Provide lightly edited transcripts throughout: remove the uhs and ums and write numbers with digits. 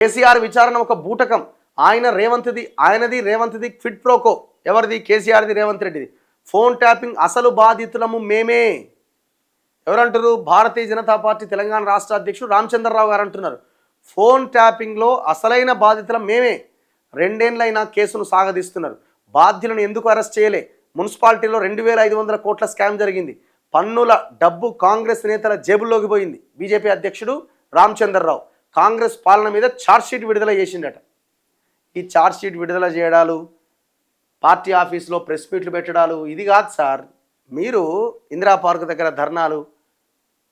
కేసీఆర్ విచారణ ఒక బూటకం. ఆయనది రేవంత్ది క్విడ్ ప్రోకో. ఎవరిది? కేసీఆర్ది, రేవంత్ రెడ్డిది. ఫోన్ ట్యాపింగ్ అసలు బాధితులము మేమే. ఎవరంటారు? భారతీయ జనతా పార్టీ తెలంగాణ రాష్ట్ర అధ్యక్షుడు రామచంద్రరావు గారు అంటున్నారు. ఫోన్ ట్యాపింగ్లో అసలైన బాధితులం మేమే. 2 ఏళ్లైనా కేసును సాగదీస్తున్నారు. బాధ్యులను ఎందుకు అరెస్ట్ చేయలే? మున్సిపాలిటీలో 2500 కోట్ల స్కామ్ జరిగింది. పన్నుల డబ్బు కాంగ్రెస్ నేతల జేబుల్లోకి పోయింది. బీజేపీ అధ్యక్షుడు రామచంద్రరావు కాంగ్రెస్ పాలన మీద ఛార్జ్షీట్ విడుదల చేసిండట. ఈ ఛార్జ్షీట్ విడుదల చేయడాలు, పార్టీ ఆఫీస్లో ప్రెస్ మీట్లు పెట్టడాలు ఇది కాదు సార్. మీరు ఇందిరా పార్క్ దగ్గర ధర్నాలు,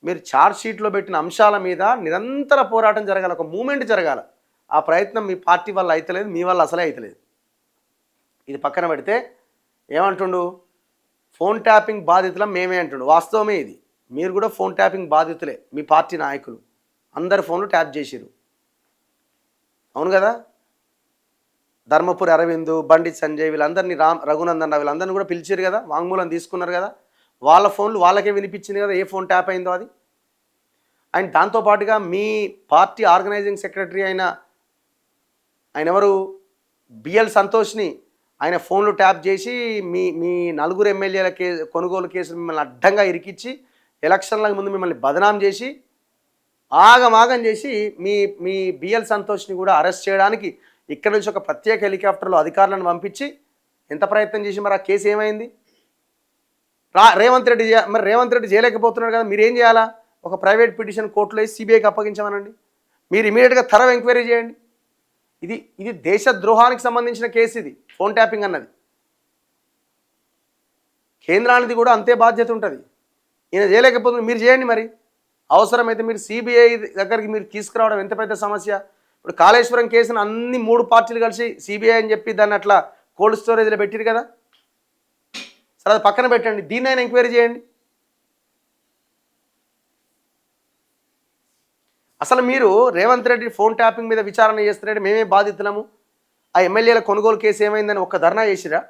మీరు ఛార్జ్షీట్లో పెట్టిన అంశాల మీద నిరంతర పోరాటం జరగాలి, ఒక మూమెంట్ జరగాలి. ఆ ప్రయత్నం మీ పార్టీ వల్ల అయితలేదు, మీ వల్ల అసలే అయితలేదు. ఇది పక్కన పెడితే ఏమంటుండు? ఫోన్ ట్యాపింగ్ బాధితులం మేమే అంటుండు. వాస్తవమే ఇది. మీరు కూడా ఫోన్ ట్యాపింగ్ బాధితులే. మీ పార్టీ నాయకులు అందరు ఫోన్లు ట్యాప్ చేసిరు, అవును కదా? ధర్మపురి అరవింద్, బండి సంజయ్ వీళ్ళందరినీ, రఘునందన్ రావు వీళ్ళందరినీ కూడా పిలిచారు కదా, వాంగ్మూలం తీసుకున్నారు కదా. వాళ్ళ ఫోన్లు వాళ్ళకే వినిపించింది కదా ఏ ఫోన్ ట్యాప్ అయిందో అది. అండ్ దాంతోపాటుగా మీ పార్టీ ఆర్గనైజింగ్ సెక్రటరీ ఆయన ఎవరు? బిఎల్ సంతోష్ని ఆయన ఫోన్లు ట్యాప్ చేసి మీ 4 ఎమ్మెల్యేల కొనుగోలు కేసులు మిమ్మల్ని అడ్డంగా ఇరికిచ్చి ఎలక్షన్లకు ముందు మిమ్మల్ని బదనాం చేసి ఆగమాగం చేసి మీ బిఎల్ సంతోష్ని కూడా అరెస్ట్ చేయడానికి ఇక్కడ నుంచి ఒక ప్రత్యేక హెలికాప్టర్లో అధికారులను పంపించి ఎంత ప్రయత్నం చేసి మరి ఆ కేసు ఏమైంది? రేవంత్ రెడ్డి చేయలేకపోతున్నాడు కదా, మీరేం చేయాలా? ఒక ప్రైవేట్ పిటిషన్ కోర్టులో సిబిఐకి అప్పగించమనండి. మీరు ఇమీడియట్గా థరవ్ ఎంక్వైరీ చేయండి. ఇది దేశద్రోహానికి సంబంధించిన కేసు. ఇది ఫోన్ ట్యాపింగ్ అన్నది కేంద్రానికి కూడా అంతే బాధ్యత ఉంటుంది. ఈయన చేయలేకపోతుంది, మీరు చేయండి. మరి అవసరమైతే మీరు సిబిఐ దగ్గరికి మీరు తీసుకురావడం ఎంత పెద్ద సమస్య. ఇప్పుడు కాళేశ్వరం కేసును అన్ని 3 పార్టీలు కలిసి సిబిఐ అని చెప్పి దాన్ని అట్లా కోల్డ్ స్టోరేజ్లో పెట్టిరు కదా. సరే అది పక్కన పెట్టండి, దీన్నైనా ఎంక్వైరీ చేయండి. అసలు మీరు రేవంత్ రెడ్డి ఫోన్ ట్యాపింగ్ మీద విచారణ చేస్తున్నాడు, మేమే బాధితులము, ఆ ఎమ్మెల్యేల కొనుగోలు కేసు ఏమైందని ఒక్క ధర్నా చేసిరా?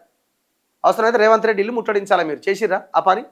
అవసరమైతే రేవంత్ రెడ్డి ఇల్లు ముట్టడించాలా? మీరు చేసిరా ఆ పని?